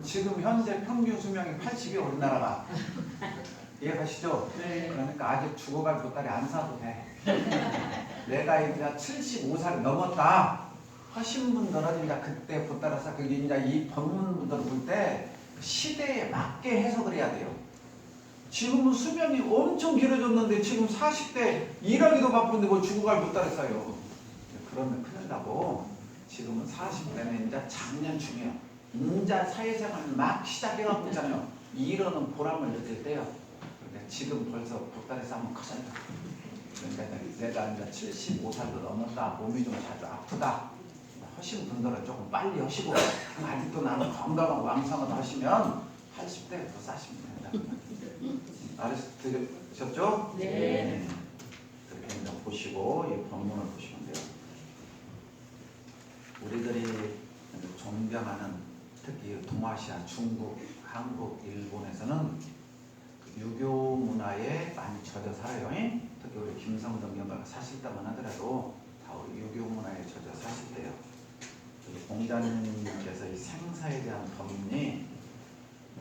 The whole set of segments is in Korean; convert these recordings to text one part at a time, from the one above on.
지금 현재 평균 수명이 80이 우리나라가. 이해가시죠? 네. 그러니까 아직 죽어갈 보따리 안 사도 돼. 내가 이제 75살이 넘었다 하신 분들은 이제 그때 보따리 사, 그게 이제 이 법문분들을 볼 때 시대에 맞게 해석을 해야 돼요. 지금은 수명이 엄청 길어졌는데 지금 40대 일하기도 바쁜데 뭐 죽어갈 보따리 싸요. 그러면 큰일 나고 지금은 40대는 이제 작년중이에요. 인자 사회생활 막 시작해가고 있잖아요. 일하는 보람을 느낄 때요. 그러니까 지금 벌써 보따리 싸면 커져요. 그러니까 내가 이제 75살도 넘었다, 몸이 좀 자주 아프다 하신 분들은 조금 빨리 하시고, 아직도 나는 건강하고 왕성하다 하시면 80대부터 싸시면 됩니다. 알으셨죠? 네. 그렇게 이제 보시고 이 본문을 보시면 돼요. 우리들이 존경하는 특히 동아시아, 중국, 한국, 일본에서는 유교 문화에 많이 젖어 살아요. 특히 우리 김성덕 영가가 사실 때만 하더라도 다 우리 유교 문화에 젖어 사실 때요. 공자님께서 이 생사에 대한 법문이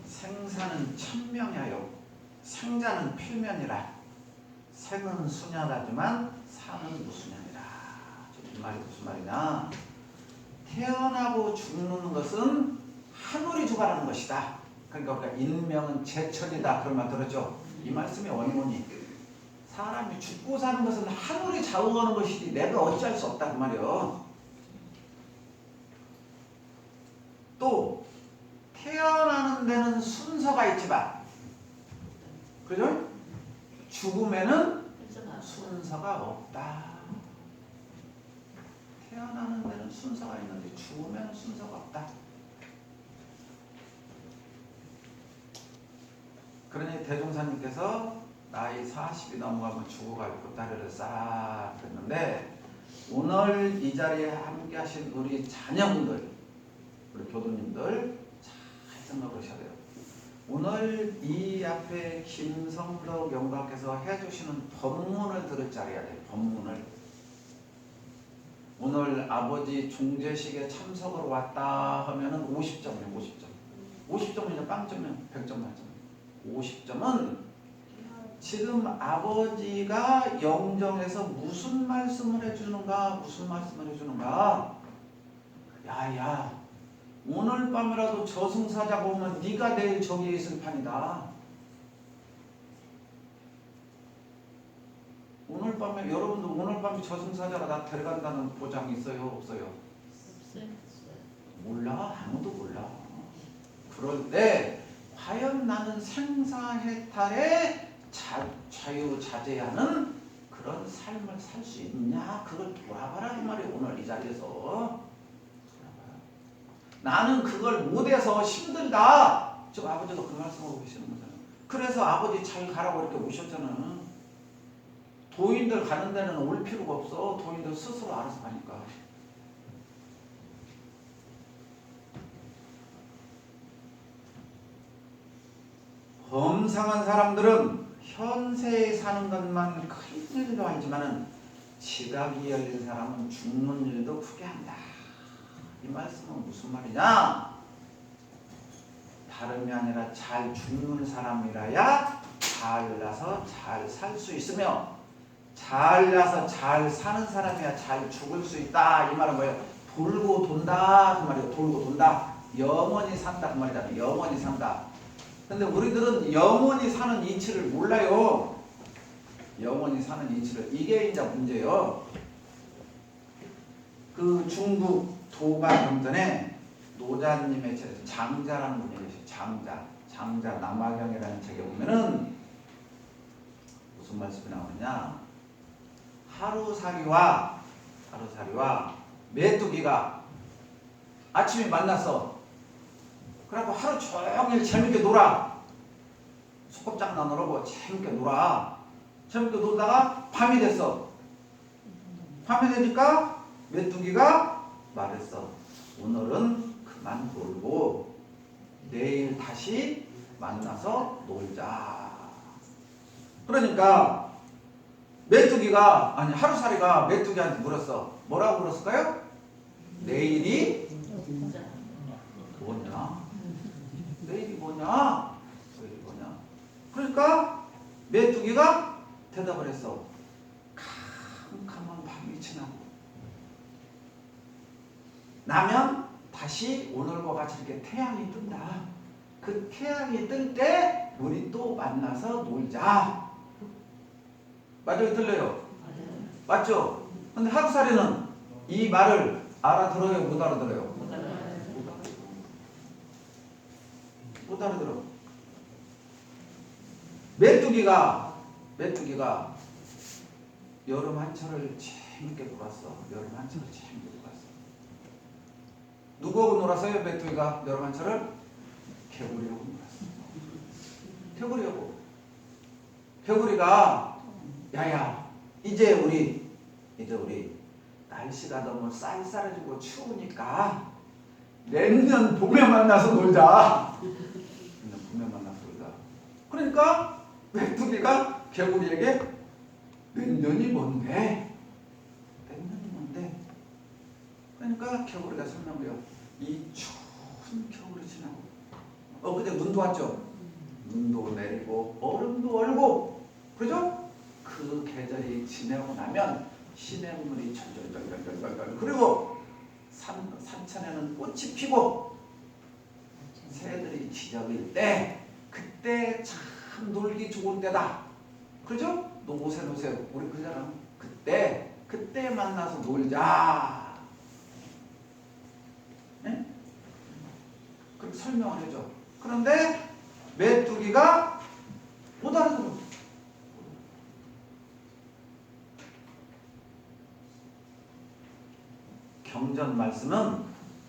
생사는 천명이하여 생자는 필면이라 생은 수냐라지만 사는 무수냐니라. 이 말이 무슨 말이냐? 태어나고 죽는 것은 하늘이 주관하는 것이다. 그러니까 우리가 인명은 제천이다 그런 말 들었죠? 이 말씀의 원문이 사람이 죽고 사는 것은 하늘이 좌우하는 것이지 내가 어찌할 수 없다 그 말이요. 또 태어나는 데는 순서가 있지만 그죠? 죽음에는 순서가 없다. 태어나는 데는 순서가 있는데 죽으면 순서가 없다. 그러니 대종사님께서 나이 40이 넘어가면 죽어갈 보따리를 싹 했는데 오늘 이 자리에 함께 하신 우리 자녀분들, 우리 교도님들 잘 생각을 하셔야 돼요. 오늘 이 앞에 김성덕 영가께서 해주시는 법문을 들을 자리야 돼요. 법문을. 오늘 아버지 종제식에 참석으로 왔다 하면은 50점이에요. 50점. 50점은 빵점이면 100점 만점. 50점은 지금 아버지가 영정에서 무슨 말씀을 해주는가, 무슨 말씀을 해주는가. 야야, 오늘 밤이라도 저승사자 보면 네가 내일 저기에 있을 판이다. 오늘 밤에 여러분도 오늘 밤에 저승사자가 나 데려간다는 보장이 있어요? 없어요? 없어요. 몰라. 아무도 몰라. 그럴 때 과연 나는 생사해탈에 자유자재하는 그런 삶을 살 수 있냐? 그걸 돌아봐라 이 말이에요. 오늘 이 자리에서 나는 그걸 못해서 힘들다. 지금 아버지가 그 말씀하고 계시는 거잖아요. 그래서 아버지 잘 가라고 이렇게 오셨잖아요. 도인들 가는 데는 올 필요가 없어. 도인들 스스로 알아서 가니까. 범상한 사람들은 현세에 사는 것만 큰 일도 알지만은 지각이 열린 사람은 죽는 일도 크게 한다. 이 말씀은 무슨 말이냐? 다름이 아니라 잘 죽는 사람이라야 잘나서 잘 살 수 있으며 잘나서 잘 사는 사람이야 잘 죽을 수 있다. 이 말은 뭐예요? 돌고 돈다 그 말이에요. 돌고 돈다. 영원히 산다 그 말이잖아요. 영원히 산다. 근데 우리들은 영원히 사는 이치를 몰라요. 영원히 사는 이치를. 이게 이제 문제예요. 그 중국 도가경전에 노자님의 책, 장자라는 분이 계세요. 장자 남화경이라는 책에 보면은 무슨 말씀이 나오느냐? 하루살이와 메뚜기가 아침에 만났어. 그래갖고 하루 종일 재밌게 놀아. 소꿉장난으로 재밌게 놀아. 재밌게 놀다가 밤이 됐어. 밤이 되니까 메뚜기가 말했어. 오늘은 그만 놀고 내일 다시 만나서 놀자. 그러니까 메뚜기가 아니 하루살이가 메뚜기한테 물었어. 뭐라고 물었을까요? 내일이 뭐냐? 메뚜기가 대답을 했어. 캄캄한 밤이 지나고 나면 다시 오늘과 같이 이렇게 태양이 뜬다. 그 태양이 뜰 때 우리 또 만나서 놀자. 맞아요? 들려요? 맞죠? 근데 하루살이는 이 말을 알아들어요? 못 알아들어요? 못 알아들어. 메뚜기가 여름 한철을 재밌게 놀았어. 여름 한철을 재밌게 놀았어. 누구하고 놀았어요? 메뚜기가 여름 한철을? 개구리하고 놀았어. 개구리가 야야 이제 우리 날씨가 너무 쌀쌀해지고 추우니까 내년 봄에 만나서 놀자. 내년 봄에 만나서 놀자. 그러니까 메뚜기가 개구리에게 내년이 뭔데? 그러니까 개구리가 설명해요. 이 추운 겨울이 지나고 그때 눈도 왔죠? 눈도 내리고 얼음도 얼고 그죠? 그 계절이 지나고 나면 시냇물이 절절절절절절 그리고 산천에는 꽃이 피고 새들이 지저빌 때 그때 참 놀기 좋은 때다. 그죠? 노세 우리 그잖아. 그때 만나서 놀자. 네? 그렇게 설명을 해줘. 그런데 메뚜기가 못 알아들어. 경전 말씀은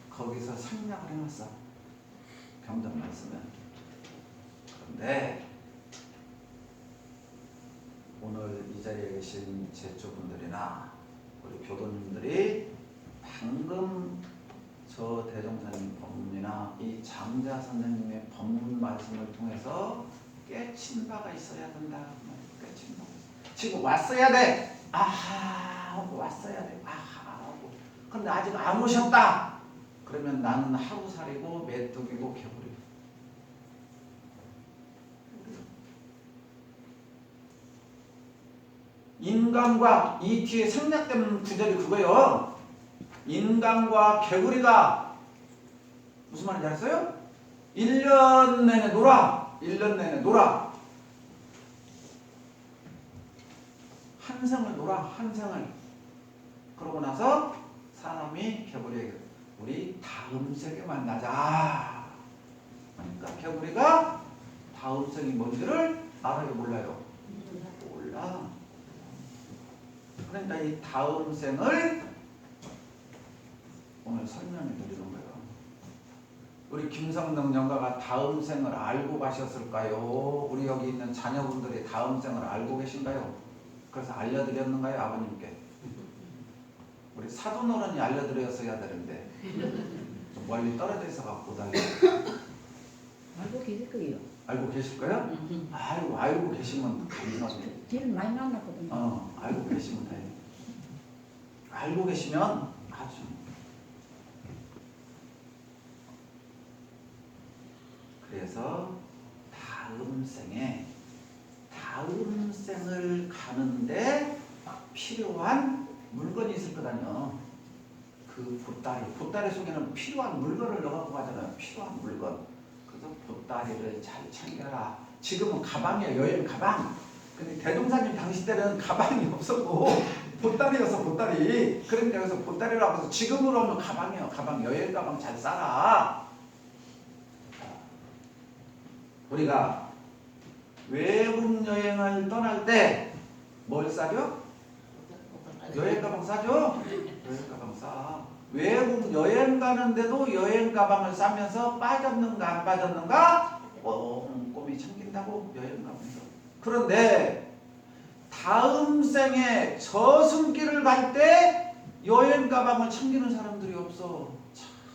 거기서 생략을 해놨어. 경전 말씀은. 그런데 오늘 이 자리에 계신 제초분들이나 우리 교도님들이 방금 저 대종사님 법문이나 이 장자 선생님의 법문 말씀을 통해서 깨친 바가 있어야 된다. 깨친 바. 지금 왔어야 돼. 아하 하고 왔어야 돼. 아하 하고. 근데 아직 안 오셨다. 그러면 나는 하루살이고 메뚜기고 개구리. 인간과 이 뒤에 생략된 구절이 그거예요. 인간과 개구리가 무슨 말인지 알았어요? 1년 내내 놀아. 1년 내내 놀아. 한 생을 놀아. 한 생을. 그러고 나서 사람이 개구리에게 우리 다음 생에 만나자. 그러니까 개구리가 다음 생이 뭔지를 알아요? 몰라요? 몰라. 그러니까 이 다음 생을 오늘 설명해 드리는 거예요. 우리 김성동 영가가 다음 생을 알고 가셨을까요? 우리 여기 있는 자녀분들이 다음 생을 알고 계신가요? 그래서 알려드렸는가요? 아버님께? 우리 사돈어른이 알려드렸어야 되는데 좀 멀리 떨어져 있어 갖고 못 알려. 알고 계실 거예요. 알고 계실 거예요? 알고 계시면 감사합니다. 뒤를 많이 만났거든요. 알고 계시면 돼요. 알고 계시면 아주. 그래서 다음 생을 가는데 필요한 물건이 있을 거다요. 그 보따리 속에는 필요한 물건을 넣어갖고 가잖아요. 필요한 물건. 그래서 보따리를 잘 챙겨라. 지금은 가방이에요. 여행 가방. 근데 대종사님 당시 때는 가방이 없었고 보따리여서 보따리. 그러니까 여기서 보따리라고 해서 지금으로 하면 가방이에요. 가방. 여행 가방 잘 싸라. 우리가 외국 여행을 떠날 때 뭘 싸죠? 여행 가방 싸죠? 여행 가방 싸. 외국 여행 가는데도 여행 가방을 싸면서 빠졌는가 안 빠졌는가 꼼꼼히 챙긴다고 여행 가면서. 그런데 다음 생에 저승길을 갈 때 여행 가방을 챙기는 사람들이 없어.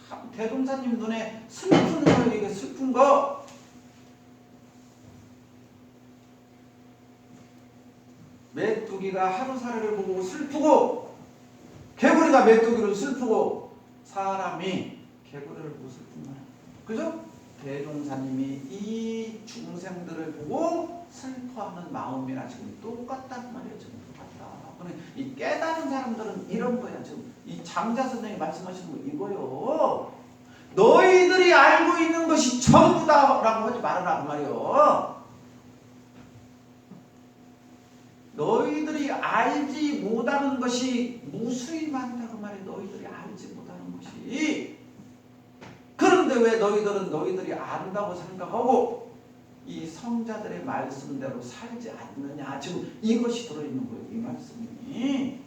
참 대종사님 눈에 슬픈 거예요. 이게 슬픈 거. 메뚜기가 하루살이를 보고 슬프고 개구리가 메뚜기를 슬프고 사람이 개구리를 보고 슬픈 거야. 그죠? 대종사님이 이 중생들을 보고 슬퍼하는 마음이나 지금 똑같단 말이에요. 지금 똑같다. 그러니 이 깨달은 사람들은 이런 거야. 지금 이 장자 선생님이 말씀하시는 거 이거요. 너희들이 알고 있는 것이 전부다라고 하지 말아라 그 말이요. 너희들이 알지 못하는 것이 무수히 많다 그 말이에요. 너희들이 알지 못하는 것이. 그런데 왜 너희들은 너희들이 안다고 생각하고 이 성자들의 말씀대로 살지 않느냐. 지금 이것이 들어있는 거예요. 이 말씀이.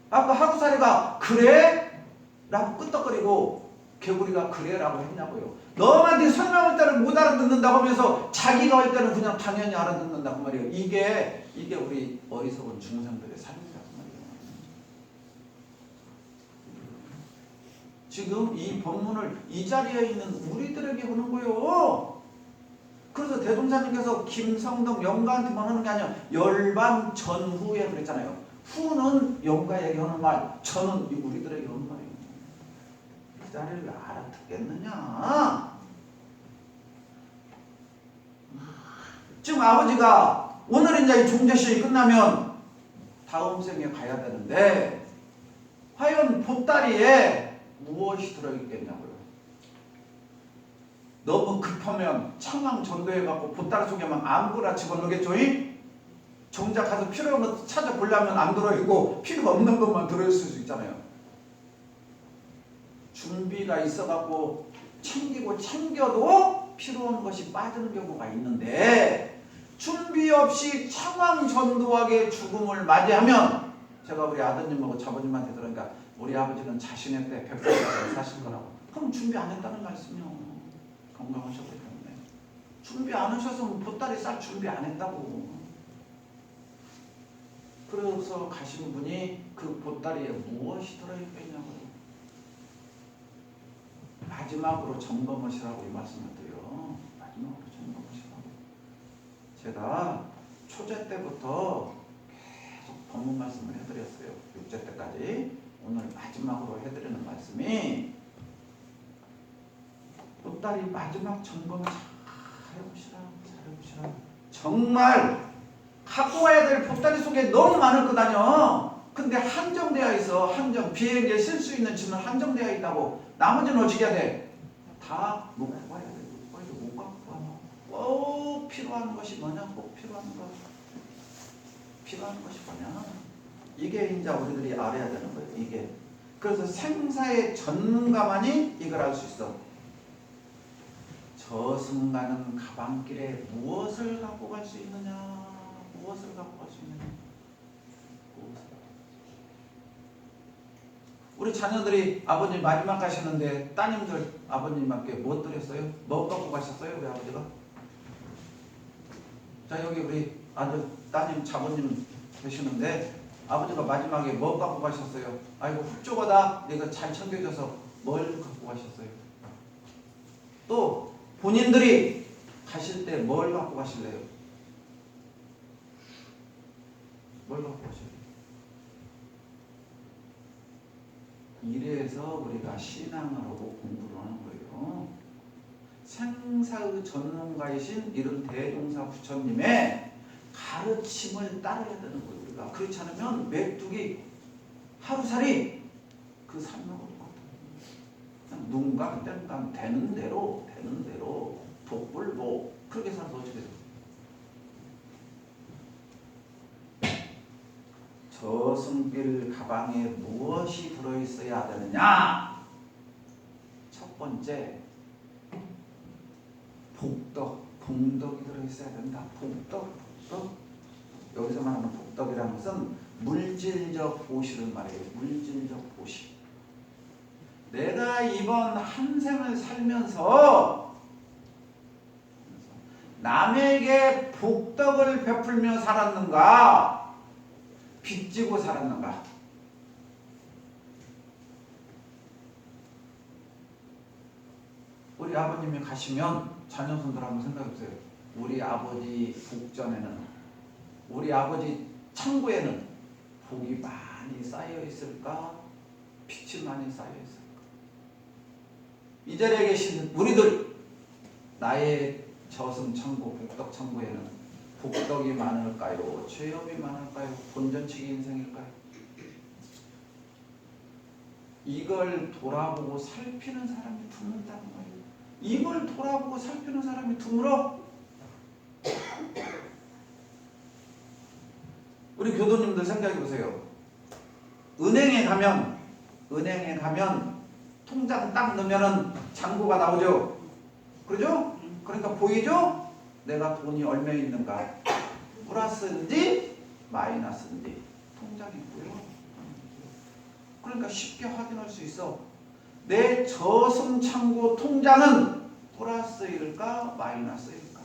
아까 하구사리가 그래? 라고 끄떡거리고 개구리가 그래? 라고 했냐고요. 너한테 설명할 때는 못 알아듣는다고 하면서 자기가 할 때는 그냥 당연히 알아듣는다고 말이에요. 이게 우리 어리석은 중생들의 삶이라고 말이에요. 지금 이 법문을 이 자리에 있는 우리들에게 하는 거예요. 그래서 대종사님께서 김성덕 영가한테만 하는 게 아니라 열반 전후에 그랬잖아요. 후는 영가에게 하는 말, 전은 우리들에게 하는 말이에요. 이 자리를 알아듣겠느냐? 지금 아버지가 오늘 이제 이 종제시험이 끝나면 다음 생에 가야 되는데 과연 보따리에 무엇이 들어있겠냐고요. 너무 급하면 창왕 전도해갖고 보따리 속에만 아무거나 집어넣겠죠? 정작 가서 필요한 것 찾아보려면 안 들어있고 필요 없는 것만 들어있을 수 있잖아요. 준비가 있어갖고 챙기고 챙겨도 필요한 것이 빠지는 경우가 있는데 준비 없이 창왕 전도하게 죽음을 맞이하면 제가 우리 아드님하고 자부님한테 들으니까 우리 아버지는 자신의 때 100살까지 사실 거라고. 그럼 준비 안 했다는 말씀이요. 건강하셨기 때문에. 준비 안 하셨으면 보따리 쌀 준비 안 했다고. 그래서 가신 분이 그 보따리에 무엇이 들어있겠냐고요. 마지막으로 점검하시라고 이 말씀을 드려요. 마지막으로 점검하시라고. 제가 초제 때부터 계속 법문 말씀을 해드렸어요. 6제 때까지. 오늘 마지막으로 해드리는 말씀이 보따리 마지막 점검을 잘 해보시라. 정말 갖고 와야 될 보따리 속에 너무 많을 거다뇨. 근데 한정되어 있어. 비행기에 쓸 수 있는 짐은 한정되어 있다고. 나머지는 어떻게 해야 돼? 다 놓고 와야 돼. 못 갖고 와. 꼭 필요한 것이 뭐냐? 꼭 필요한 것이 뭐냐? 이게 이제 우리들이 알아야 되는 거예요. 이게. 그래서 생사의 전문가만이 이걸 알 수 있어. 저승가는 가방길에 무엇을 갖고 갈 수 있느냐? 무엇을 갖고 갈 수 있느냐? 우리 자녀들이 아버님 마지막 가시는데 따님들 아버님께 뭐 드렸어요? 뭐 갖고 가셨어요? 우리 아버지가? 자, 여기 우리 아들 따님 자부님 계시는데 아버지가 마지막에 뭐 갖고 가셨어요? 아이고 훌쩍하다. 내가 잘 챙겨줘서 뭘 갖고 가셨어요? 또 본인들이 가실 때 뭘 갖고 가실래요? 뭘 갖고 가실래요? 이래서 우리가 신앙을 하고 공부를 하는 거예요. 생사의 전문가이신 이런 대종사 부처님의 가르침을 따라야 되는 거예요. 우리가 그렇지 않으면 메뚜기 하루살이 그 삶하고 똑같아요. 눈감 땡감 되는 대로 독불복 그렇게 살아서 어떻게 돼요? 저승길 가방에 무엇이 들어있어야 되느냐? 첫 번째 복덕이 들어있어야 된다. 복덕. 여기서 말하는 복덕이라는 것은 물질적 보시를 말해요. 물질적 보시. 내가 이번 한 생을 살면서 남에게 복덕을 베풀며 살았는가? 빚지고 살았는가? 우리 아버님이 가시면 자녀손들 한번 생각해보세요. 우리 아버지 복전에는, 우리 아버지 창고에는 복이 많이 쌓여 있을까? 빚이 많이 쌓여 있을까? 이 자리에 계신 우리들 나의 저승천국 복덕천국에는 복덕이 많을까요? 죄업이 많을까요? 본전치기 인생일까요? 이걸 돌아보고 살피는 사람이 드문다는 거예요. 이걸 돌아보고 살피는 사람이 드물어. 우리 교도님들 생각해 보세요. 은행에 가면 통장 딱 넣으면은 잔고가 나오죠. 그러죠? 그러니까 보이죠? 내가 돈이 얼마 있는가. 플러스인지 마이너스인지 통장이 있고요. 그러니까 쉽게 확인할 수 있어. 내 저승창고 통장은 플러스일까 마이너스일까?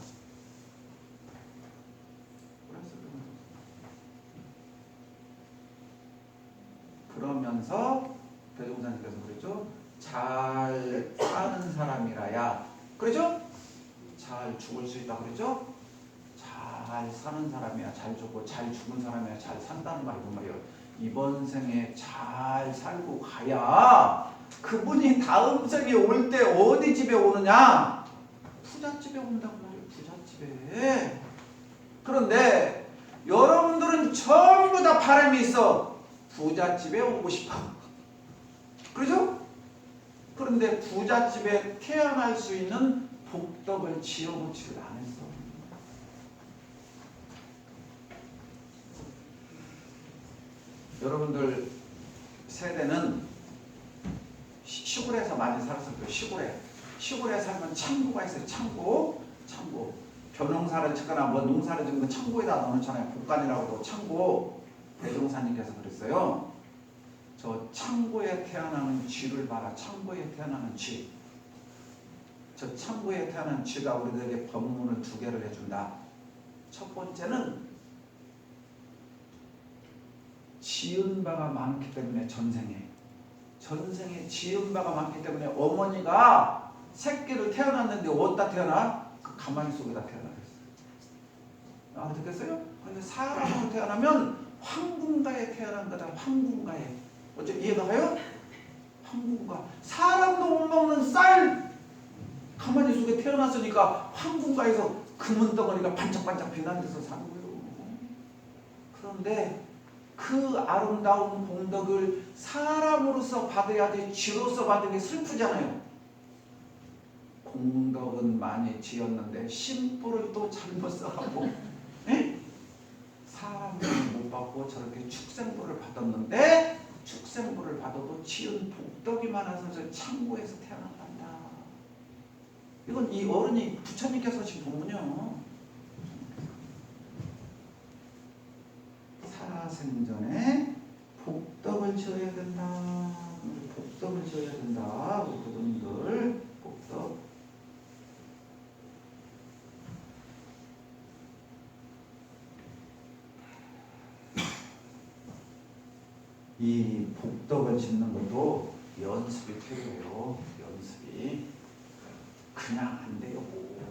그러면서 대종사님께서 그랬죠. 잘 사는 사람이라야, 그렇죠? 잘 죽을 수 있다 그랬죠? 잘 사는 사람이야 잘 죽고, 잘 죽은 사람이야 잘 산다는 말이고 말이에요. 이번 생에 잘 살고 가야 그분이 다음 생에 올 때 어디 집에 오느냐? 부잣집에 온다고 말이에요. 부잣집에. 그런데 여러분들은 전부 다 바람이 있어. 부잣집에 오고 싶어. 그렇죠? 그런데 부잣집에 태어날 수 있는 복덕을 지어보지를 않았어. 여러분들 세대는 시골에서 많이 살았을 거예요. 시골에 살면 창고가 있어요. 창고. 벼농사를 짓거나 뭐 농사를 짓는 창고에다 넣어놓잖아요. 복간이라고도 창고. 대종사님께서 그랬어요. 저 창고에 태어나는 쥐를 봐라. 창고에 태어나는 쥐. 저 창고에 태어난 쥐가 우리들에게 법문을 두 개를 해준다. 첫 번째는 지은 바가 많기 때문에 전생에 지은 바가 많기 때문에 어머니가 새끼를 태어났는데 어디다 태어나? 그 가마니 속에다 태어나겠어요. 알아듣겠어요? 그런데 사람으로 태어나면 황궁가에 태어난 거다. 황궁가에. 어째 이해가 가요? 황궁가. 사람도 못 먹는 쌀 가마니 속에 태어났으니까 황궁가에서 금은 덩어리가 반짝반짝 빛나는 데서 사는 거예요. 그런데 그 아름다운 공덕을 사람으로서 받아야지 쥐로서 받은 게 슬프잖아요. 공덕은 많이 지었는데 심부를 또 잘못 써하고 사람을 못 받고 저렇게 축생부를 받았는데 축생부를 받아도 지은 복덕이 많아서 창고에서 태어난단다. 이건 이 어른이 부처님께서 하신 본문이요. 살아생전에 복덕을 지어야 된다. 복덕을 지어야 된다. 우리 부모님들 복덕. 이 복덕을 짓는 것도 연습이 필요해요. 연습이. 그냥 안 돼요.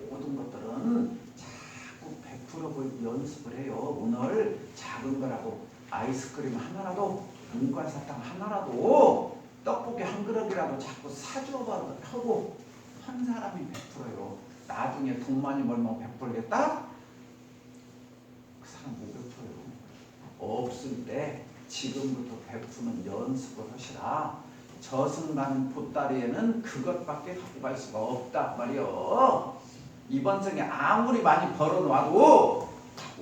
모든 것들은 자꾸 100% 연습을 해요. 오늘 작은 거라도 아이스크림 하나라도 문과사탕 하나라도 떡볶이 한 그릇이라도 자꾸 사줘봐도 하고 한 사람이 100%예요. 나중에 돈 많이 벌면 100%겠다? 그 사람 못 100%예요. 없을 때 지금부터 100%는 연습을 하시라. 저승가는 보따리에는 그것밖에 갖고 갈 수가 없다 말이요. 이번 생에 아무리 많이 벌어놔도 갖고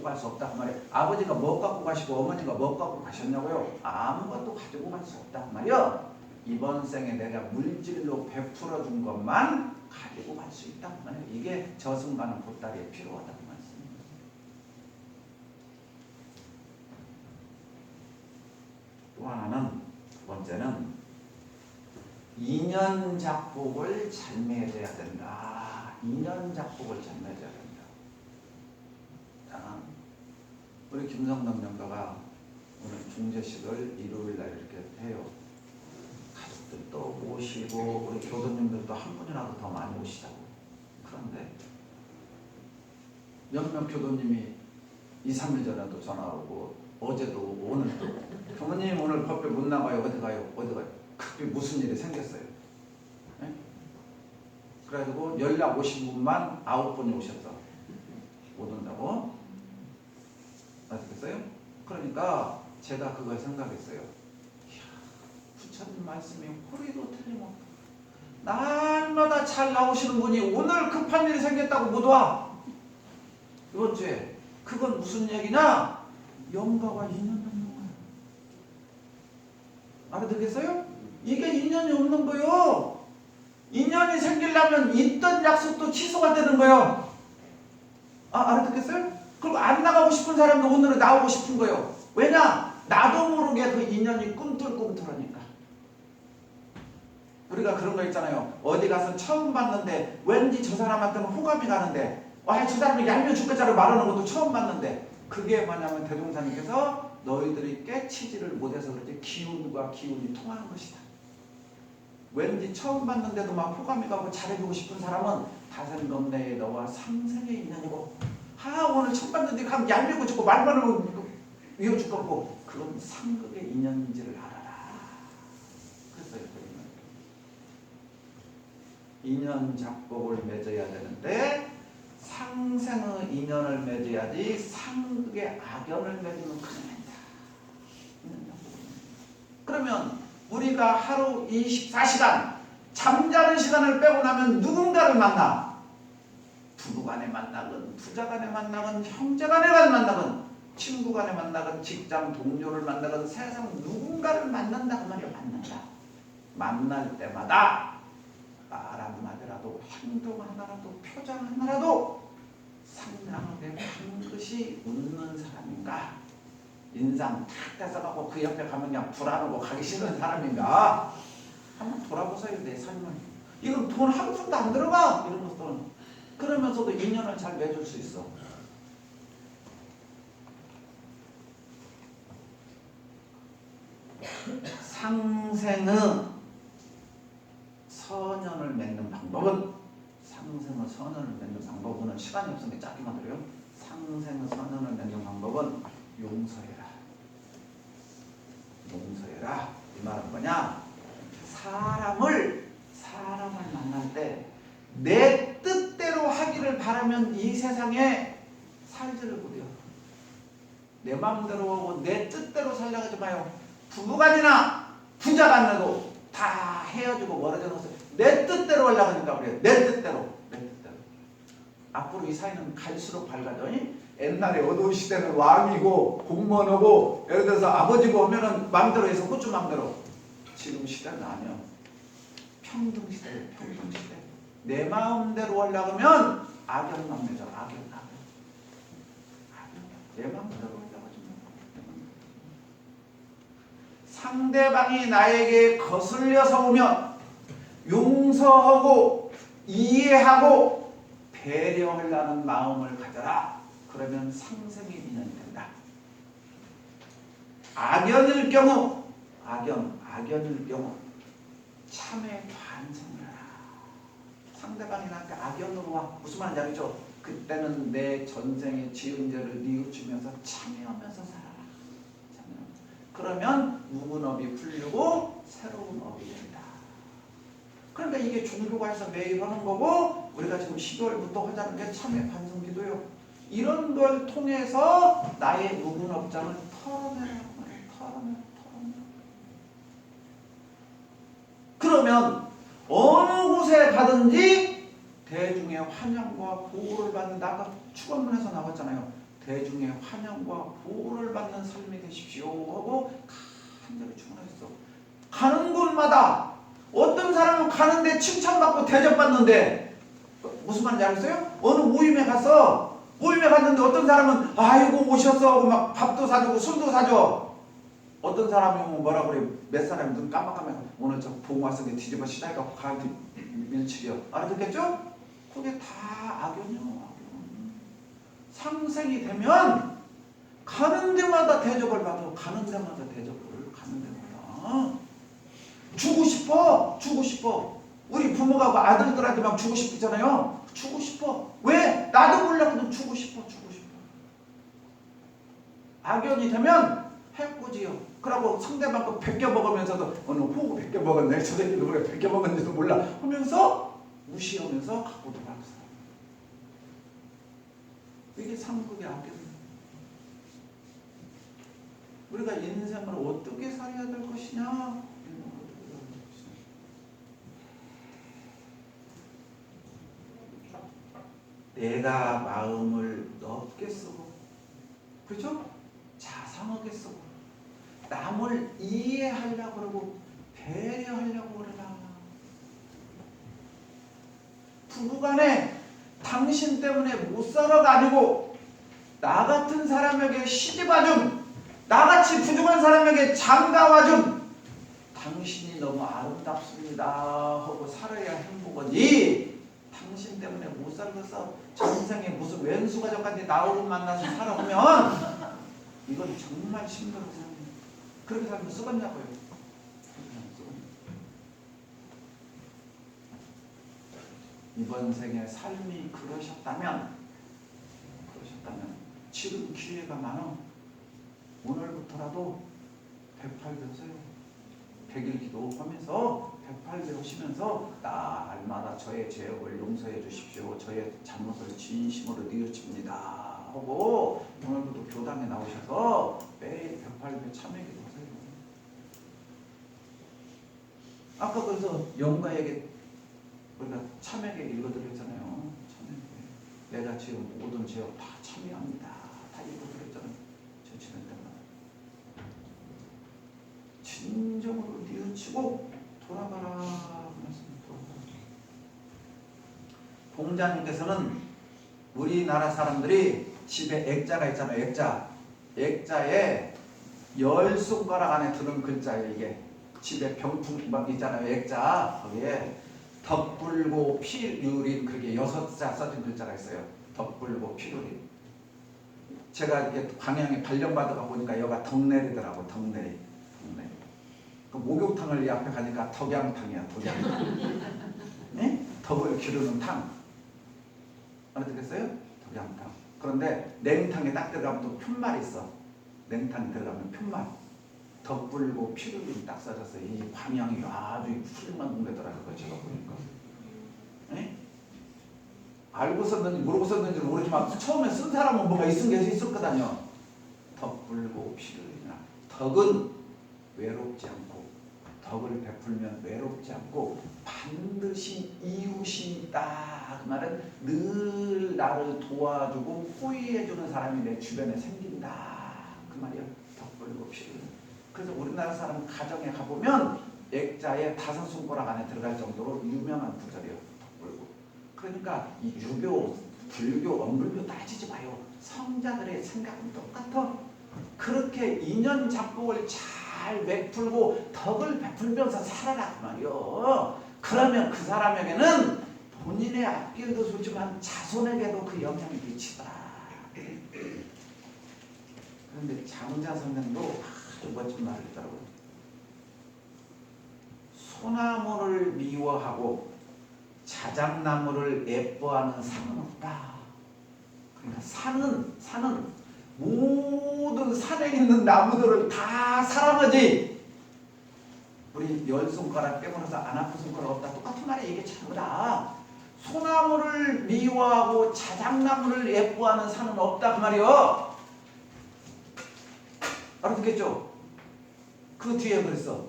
갈 수 없다 말이에요. 아버지가 뭐 갖고 가시고 어머니가 뭐 갖고 가셨냐고요? 아무것도 가지고 갈 수 없다 말이요. 이번 생에 내가 물질로 베풀어 준 것만 가지고 갈 수 있다 말이에요. 이게 저승가는 보따리에 필요하다고 말씀입니다. 또 하나는 두 번째는 인연작복을 잘 맺어야 된다. 인연작복을 잘 맺어야 된다. 자, 우리 김성남 명가가 오늘 중재식을 일요일날 이렇게 해요. 가족들도 오시고 우리 교도님들도 한 분이라도 더 많이 오시자고. 그런데 몇몇 교도님이 2, 3일 전에도 전화 오고 어제도 오고 오늘도 교모님 오늘 법회 못 나가요. 어디 가요? 어디 가요? 급히 무슨 일이 생겼어요. 네? 그래가지고 연락 오신 분만 9분이 오셨어. 못 온다고. 아시겠어요? 그러니까 제가 그걸 생각했어요. 이야, 부처님 말씀이 호리도 틀림없다. 날마다 잘 나오시는 분이 오늘 급한 일이 생겼다고 못 와. 이번 주에. 그건 무슨 얘기냐? 영가와 인연이 없는 거야. 알아듣겠어요? 이게 인연이 없는 거요. 인연이 생기려면 있던 약속도 취소가 되는 거예요. 알아듣겠어요? 그리고 안 나가고 싶은 사람도 오늘은 나오고 싶은 거예요. 왜냐? 나도 모르게 그 인연이 꿈틀꿈틀하니까. 우리가 그런 거 있잖아요. 어디 가서 처음 봤는데 왠지 저 사람한테는 호감이 가는데 저 사람이 얄미워 죽겠자고 말하는 것도 처음 봤는데 그게 뭐냐면 대종사님께서 너희들이 깨치지를 못해서 그렇지 기운과 기운이 통하는 것이다. 왠지 처음 봤는데도 막 호감이 가고 잘해주고 싶은 사람은 다생검 내에 너와 상생의 인연이고 오늘 처음 봤는데 가면 얄미워 죽고 말만 하고 위로 죽겠고 그건 상극의 인연인지를 알아라. 그랬어요. 인연 작복을 맺어야 되는데 상생의 인연을 맺어야지 상극의 악연을 맺으면 큰일 난다. 그러면 우리가 하루 24시간 잠자는 시간을 빼고 나면 누군가를 만나. 부부간에 만나건 부자간에 만나건 형제간에 만나건 친구간에 만나건 직장 동료를 만나건 세상 누군가를 만난다 그 말이야. 만난다. 만날 때마다 말 한마디라도 행동 하나라도 표정 하나라도 상냥하게 반드시 웃는 사람인가, 인상 탁 떼서가고 그 옆에 가면 그냥 불안하고 가기 싫은 사람인가 한번 돌아보세요. 내 삶을. 이건 돈 한 푼도 안 들어가. 이런 것들은. 그러면서도 인연을 잘 맺을 수 있어. 상생의 선연을 맺는 방법은 오늘 시간이 없으니까 짧게만 드려요. 상생의 선연을 맺는 방법은 용서해라. 용서해라. 이 말은 뭐냐? 사람을 만날 때 내 뜻대로 하기를 바라면 이 세상에 살지를 못해요. 내 마음대로 하고 내 뜻대로 살려고 하지 마요. 부부간이나 부자간에도 다 헤어지고 멀어져 놓았어요. 내 뜻대로 하려고 하니까 그래요. 내 뜻대로. 앞으로 이 사회는 갈수록 밝아져. 옛날에 어두운 시대는 왕이고 공무원하고 예를 들어서 아버지고 하면은 마음대로 해서 호주 마음대로. 지금 시대는 아니야. 평등시대예요. 평등시대. 내 마음대로 하려고 하면 악연만 맺어. 악연. 내 마음대로 하려고 하지 마. 상대방이 나에게 거슬려서 오면 용서하고 이해하고 배려하려는 마음을 가져라. 그러면 상생의 인연이 된다. 악연일 경우 참에 반성을 해라. 상대방이 나한테 악연으로 와. 무슨 말인지 알죠? 그때는 내 전생의 지은 죄를 뉘우치면서 참여하면서 살아라. 그러면 묵은 업이 풀리고 새로운 업이 된다. 그러니까 이게 종교가에서 매일 하는 거고 우리가 지금 12월부터 하자는 게 참회 반성기도요. 이런 걸 통해서 나의 묵은 업장을 털어내라. 그러면 어느 곳에 가든지 대중의 환영과 보호를 받는, 아까 축원문에서 나왔잖아요. 대중의 환영과 보호를 받는 삶이 되십시오 하고 간절히 축원했어. 가는 곳마다 어떤 사람은 가는데 칭찬받고 대접받는데 무슨 말인지 알겠어요? 어느 모임에 갔는데 어떤 사람은 아이고 오셨어 하고 막 밥도 사주고 술도 사줘. 어떤 사람이 뭐라 그래, 몇 사람이 눈 깜빡하면 오늘 저 보고 왔으니 뒤집어 시달까 가한테 밀치려. 알아듣겠죠? 그게 다 악연이요. 상생이 되면 가는 데마다 대접을 받고 가는 데마다 주고 싶어. 우리 부모가 아들들한테 막 주고 싶잖아요. 주고 싶어. 왜? 나도 몰라도 주고 싶어. 악연이 되면 해코지요. 그러고 상대방 거 100개 먹으면서도 오늘 호구 100개 먹었네. 저 새끼도 왜 100개 먹었는지도 몰라 하면서 무시하면서 갖고 돌아갈 사람. 이게 상극의 악이에요. 우리가 인생을 어떻게 살아야 될 것이냐? 내가 마음을 넓게 쓰고, 그렇죠? 자상하게 쓰고, 남을 이해하려고 그러고 배려하려고 그러나. 부부간에 당신 때문에 못 살아가 아니고 나 같은 사람에게 시집와준, 나같이 부족한 사람에게 장가와준 당신이 너무 아름답습니다 하고 살아야 행복하지, 당신 때문에 못 살면서 전생에 무슨 왼수가족한테 나오고 만나서 살아오면 이건 정말 힘들어. 그렇게 살면 쓰겠냐고요. 이번 생에 삶이 그러셨다면 지금 기회가 많아. 오늘부터라도 108 배우세요. 100일 기도하면서 108 배우시면서 날마다 저의 죄악을 용서해 주십시오. 저의 잘못을 진심으로 뉘우칩니다 하고 오늘부터 교당에 나오셔서 매일 108배 참여 기도하세요. 아까 그래서 영가에게 우리가 참여하게 읽어드렸잖아요. 참여하게. 내가 지금 모든 죄악 다 참여합니다. 다 읽어드렸잖아요. 저 지난 때마다. 진정으로 뉘우치고 돌아가라 말씀입니다. 공자님께서는 우리나라 사람들이 집에 액자가 있잖아요. 액자에 10손가락 안에 드는 글자예요. 이게 집에 병풍 막 있잖아요. 액자 거기에 덕불고 피유린 그렇게 6자 써진 글자가 있어요. 덕불고 피유린. 제가 이렇게 방향에 발령받아가 보니까 여기가 덕내리더라고. 덕내리. 그 목욕탕을 이 앞에 가니까 덕양탕이야. 덕양탕. 네? 덕을 기르는 탕. 알아듣겠어요? 덕양탕. 그런데 냉탕에 딱 들어가면 또 편말이 있어. 냉탕에 들어가면 편말. 덕불고 피루린 딱 써졌어요. 이 방향이 아주 훌륭한 공대더라고요. 제가 보니까. 네? 알고 썼는지 모르고 썼는지 모르지만 처음에 쓴 사람은 뭐가 있은 게 있을 거다뇨. 덕불고 피루리나. 덕은 외롭지 않고, 덕을 베풀면 외롭지 않고 반드시 이웃이 있다. 그 말은 늘 나를 도와주고 호의해주는 사람이 내 주변에 생긴다. 그 말이야. 덕불고 피루리. 그래서 우리나라 사람 가정에 가보면 액자에 5손가락 안에 들어갈 정도로 유명한 구절이에요. 덕불고. 그러니까 이 유교, 불교, 엄불교 따지지 마요. 성자들의 생각은 똑같아. 그렇게 인연 작복을 잘 베풀고 덕을 베풀면서 살아라 그 말이요. 그러면 그 사람에게는 본인의 앞길도 좋지만 자손에게도 그 영향이 미치더라. 그런데 장자 선생도 아주 멋진 말을 했더라고요. 소나무를 미워하고 자작나무를 예뻐하는 산은 없다. 그러니까 산은 모든 산에 있는 나무들을 다 사랑하지. 우리 10손가락 빼고나서 안 아픈 손가락 없다. 똑같은 말이야. 이게 전부다. 소나무를 미워하고 자작나무를 예뻐하는 산은 없다 그 말이요. 알아듣겠죠? 그 뒤에 그랬어.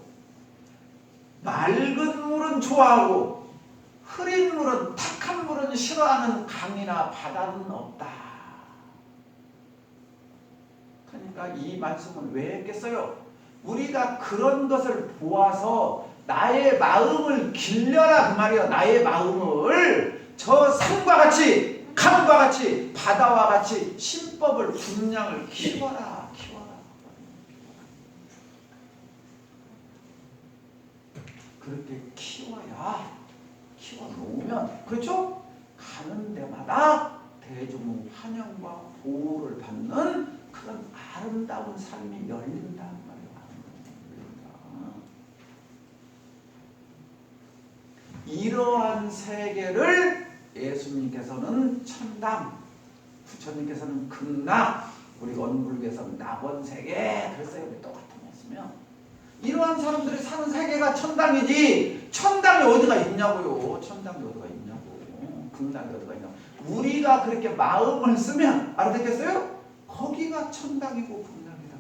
맑은 물은 좋아하고 흐린 물은, 탁한 물은 싫어하는 강이나 바다는 없다. 그러니까 이 말씀은 왜 했겠어요? 우리가 그런 것을 보아서 나의 마음을 길려라 그 말이야. 나의 마음을 저 산과 같이, 강과 같이, 바다와 같이 신법을 분량을 키워라. 그렇게 키워놓으면, 그렇죠? 가는 데마다 대중의 환영과 보호를 받는 그런 아름다운 삶이 열린다는 말이에요. 이러한 세계를 예수님께서는 천당, 부처님께서는 극락, 우리 원불교에서는 낙원세계, 그랬어요. 똑같은 말씀이요. 이러한 사람들이 사는 세계가 천당이지, 천당이 어디가 있냐고요. 천당이 어디가 있냐. 극락이 어디가 있나? 우리가 그렇게 마음을 쓰면 알아듣겠어요? 거기가 천당이고 극락이다.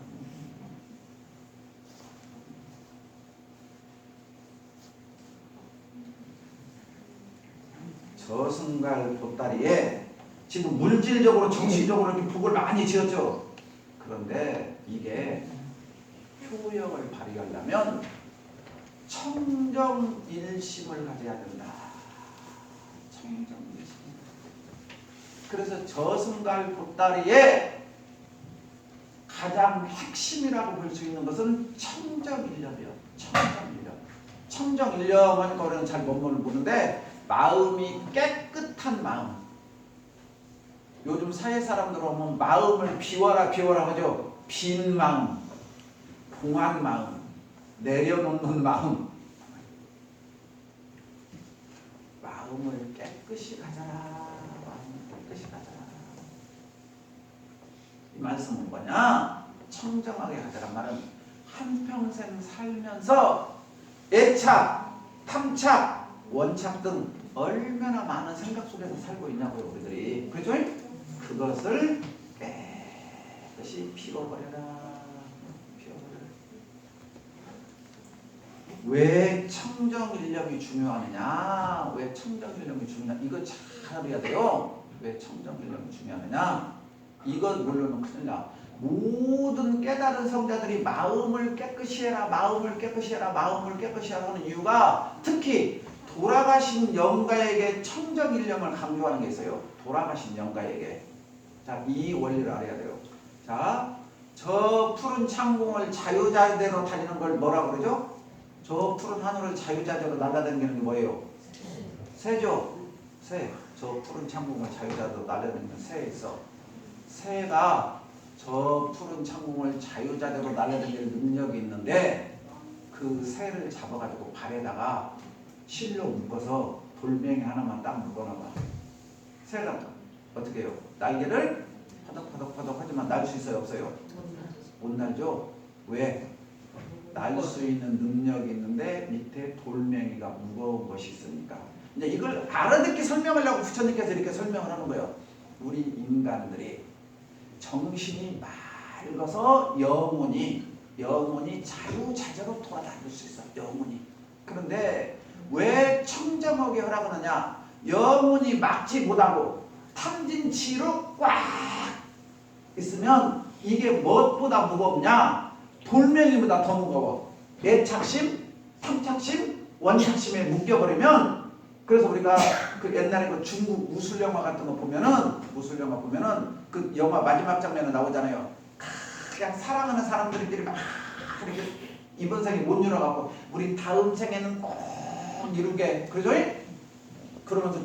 저승갈 보따리에 지금 물질적으로 정신적으로 이렇게 복을 많이 지었죠. 그런데 이게 효력을 발휘하려면 청정일심을 가져야 된다. 청정일심. 그래서 저승갈 보따리에 가장 핵심이라고 볼 수 있는 것은 청정일념이에요. 청정일념. 청정일념은 거는 잘 못 보는데 마음이 깨끗한 마음. 요즘 사회 사람들 오면 마음을 비워라 비워라 하죠. 빈 마음, 봉한 마음, 내려놓는 마음. 마음을 깨끗이 가져라. 마음을 깨끗이 가져라. 이 말씀은 뭐냐? 청정하게 가져란 말은 한평생 살면서 애착, 탐착, 원착 등 얼마나 많은 생각 속에서 살고 있냐고요, 우리들이. 그렇죠? 그것을 깨끗이 피워버려라. 피워버려라. 왜 청정일념이 중요하느냐? 왜 청정일념이 중요하냐? 이거 잘 알아야 돼요. 왜 청정일념이 중요하느냐? 이건 물론은 큰일 나. 모든 깨달은 성자들이 마음을 깨끗이 해라, 마음을 깨끗이 해라, 마음을 깨끗이 하라 하는 이유가 특히 돌아가신 영가에게 청정일념을 강조하는 게 있어요. 돌아가신 영가에게. 자, 이 원리를 알아야 돼요. 자, 저 푸른 창공을 자유자재로 달리는 걸 뭐라고 그러죠? 저 푸른 하늘을 자유자재로 날아다니는 게 뭐예요? 새죠? 새. 저 푸른 창공을 자유자재로 날아다니는 새 있어. 새가 저 푸른 창공을 자유자재로 날아다니는 능력이 있는데 그 새를 잡아가지고 발에다가 실로 묶어서 돌멩이 하나만 딱 묶어놔봐. 새가 어떻게 해요? 날개를 파덕파덕 하지만 날 수 있어요? 없어요? 못 날죠? 왜? 날 수 있는 능력이 있는데 밑에 돌멩이가 무거운 것이 있으니까. 이제 이걸 알아듣게 설명하려고 부처님께서 이렇게 설명을 하는 거예요. 우리 인간들이 정신이 맑아서 영혼이 자유자재로 돌아다닐 수 있어. 영혼이. 그런데 왜 청정하게 하라고 하느냐? 영혼이 막지 못하고 탐진치로 꽉 있으면 이게 무엇보다 무겁냐? 돌멩이보다 더 무거워. 애착심, 탐착심, 원착심에 묶여버리면. 그래서 우리가 그 옛날에 그 중국 무술 영화 같은 거 보면은 그 영화 마지막 장면에 나오잖아요. 그냥 사랑하는 사람들끼리 막 이렇게 이번 생에 못 이뤄갖고 우리 다음 생에는 꼭 이루게, 그러죠? 그러면서